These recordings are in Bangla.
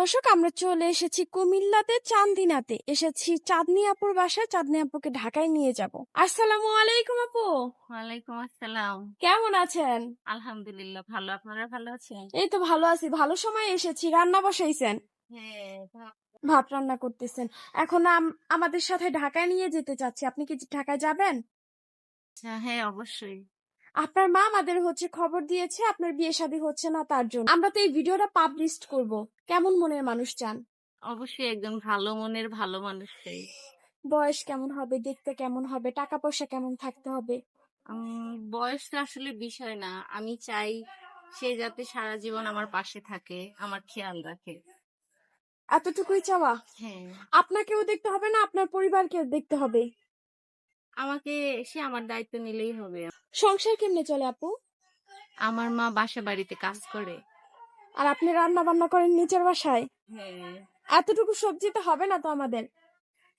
দর্শক, আমরা চলে এসেছি কুমিল্লাতে চান্দিনাতে। এসেছি চাঁদনি আপুর বাসায়। চাঁদনি আপুকে ঢাকায় নিয়ে যাব। আসসালামু আলাইকুম আপু, ওয়ালাইকুম আসসালাম। কেমন আছেন? আলহামদুলিল্লাহ ভালো। আপনারা ভালো আছেন? এই তো ভালো আছি। ভালো সময় এসেছি। রান্না বসাইছেন? হ্যাঁ, ভাত রান্না করতেছেন। এখন আমাদের সাথে ঢাকায় নিয়ে যেতে চাচ্ছি। আপনি কি ঢাকায় যাবেন? আচ্ছা, হ্যাঁ অবশ্যই। আপনার মা আমাদের খবর দিয়েছে আপনার বিয়ে শাদী হচ্ছে না, তার জন্য আমরা তো এই ভিডিওটা পাবলিশ করব। কেমন মনের মানুষ চান? অবশ্যই একজন ভালো মনের ভালো মানুষ চাই। বয়স কেমন হবে, দেখতে কেমন হবে, টাকা পয়সা কেমন থাকতে হবে? বয়সটা আসলে বিষয় না। আমি চাই সে যাতে সারা জীবন আমার পাশে থাকে, আমার খেয়াল রাখে। এতটুকুই চাওয়া? হ্যাঁ, আপনাকেও দেখতে হবে না, আপনার পরিবারকে দেখতে হবে? আমাকে সে আমার দায়িত্ব নিলেই হবে। সংসার কেমনে চলে আপু? আমার মা বাসা বাড়িতে কাজ করে। আর আপনি রান্না বান্না করেন নিচের বাসায়? হ্যাঁ, এতটুকু সবজি তো হবে না তো আমাদের।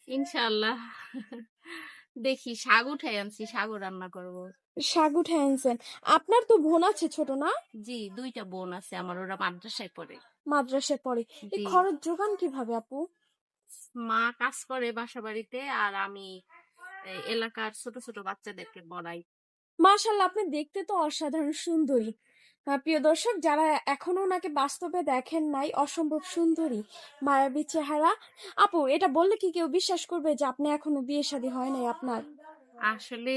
ইনশাআল্লাহ। দেখি শাক উঠাই আনছি, শাকও রান্না করব। শাক উঠে আনছেন? আপনার তো বোন আছে ছোট না? জি, ২ টা বোন আছে আমার, ওরা মাদ্রাসায় পড়ে। মাদ্রাসায় পড়ে। এই জি, খরচ জোগান কিভাবে আপু? মা কাজ করে বাসা বাড়িতে আর আমি এই এলাকার ছোট ছোট বাচ্চাদেরকে পড়াই। মাশাআল্লাহ, আপনি দেখতে তো অসাধারণ সুন্দরী। প্রিয় দর্শক, যারা এখনো ওনাকে বাস্তবে দেখেন নাই, অসম্ভব সুন্দরী, মায়াবী চেহারা। আপু, এটা বললে কি কেউ বিশ্বাস করবে যে আপনি এখনো বিয়ে শাদী হয় নাই আপনার? আসলে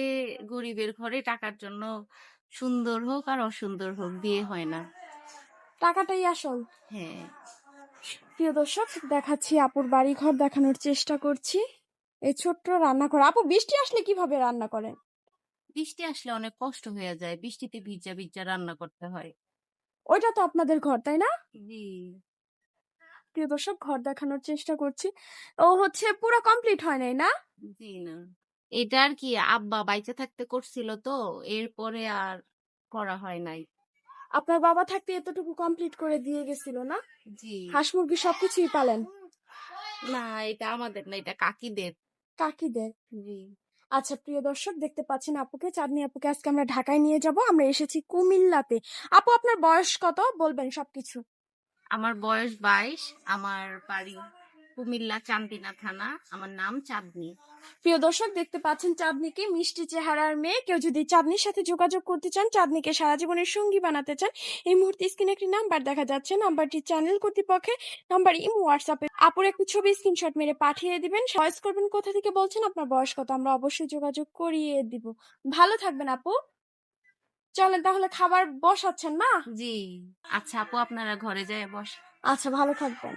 গরিবের ঘরে টাকার জন্য সুন্দর হোক আর অসুন্দর হোক বিয়ে হয় না। টাকাটাই আসল। হ্যাঁ, প্রিয় দর্শক, দেখাচ্ছি আপুর বাড়ি ঘর দেখানোর চেষ্টা করছি। এই ছোট্ট রান্নাঘর। আপু, বৃষ্টি আসলে কিভাবে রান্না করেন? বৃষ্টি আসলে অনেক কষ্ট হয়ে যায়। বৃষ্টিতে ভিজা ভিজা রান্না করতে হয়। ওইটা তো আপনাদের ঘর, তাই না? জি, প্রিয় দর্শক, ঘর দেখানোর চেষ্টা করছি। ও পুরো কমপ্লিট হয় নাই না? জি না। এটা আর কি আব্বা বাইচে থাকতে করছিল তো, এরপরে আর করা হয় নাই। আপনার বাবা থাকতে এতটুকু কমপ্লিট করে দিয়ে গেছিল না? জি, হাঁস মুরগি সবকিছুই পালেন? না এটা আমাদের না, এটা কাকিদের। কাকিদের? জি, আচ্ছা প্রিয় দর্শক, দেখতে পাচ্ছেন আপুকে, চাঁদনি আপুকে আজকে আমরা ঢাকায় নিয়ে যাব। আমরা এসেছি কুমিল্লাতে। আপু, আপনার বয়স কত বলবেন সবকিছু? আমার বয়স ২২। আমার বাড়ি কুমিল্লা চান্দিনা থানা। আমার নাম চাঁদনি। প্রিয় দর্শক, দেখতে পাচ্ছেন চাঁদনিকে, মিষ্টি চেহারার মেয়ে। কেউ যদি চাঁদনির সাথে যোগাযোগ করতে চান, চাঁদনিকে সারা জীবনের সঙ্গী বানাতে চান, এই মুহূর্তে স্ক্রিনে একটি নাম্বার দেখা যাচ্ছে। নাম্বারটি চ্যানেল কর্তৃপক্ষের নাম্বার। ইমো হোয়াটসঅ্যাপে আপুর একটি ছবি স্ক্রিনশট মেরে পাঠিয়ে দিবেন। ভয়েস করবেন কোথা থেকে বলছেন, আপনার বয়স কত, আমরা অবশ্যই যোগাযোগ করিয়ে দিব। ভালো থাকবেন আপু। চলেন তাহলে, খাবার বসাচ্ছেন না? জি, আচ্ছা আপু আপনারা ঘরে যায় বস। আচ্ছা, ভালো থাকবেন।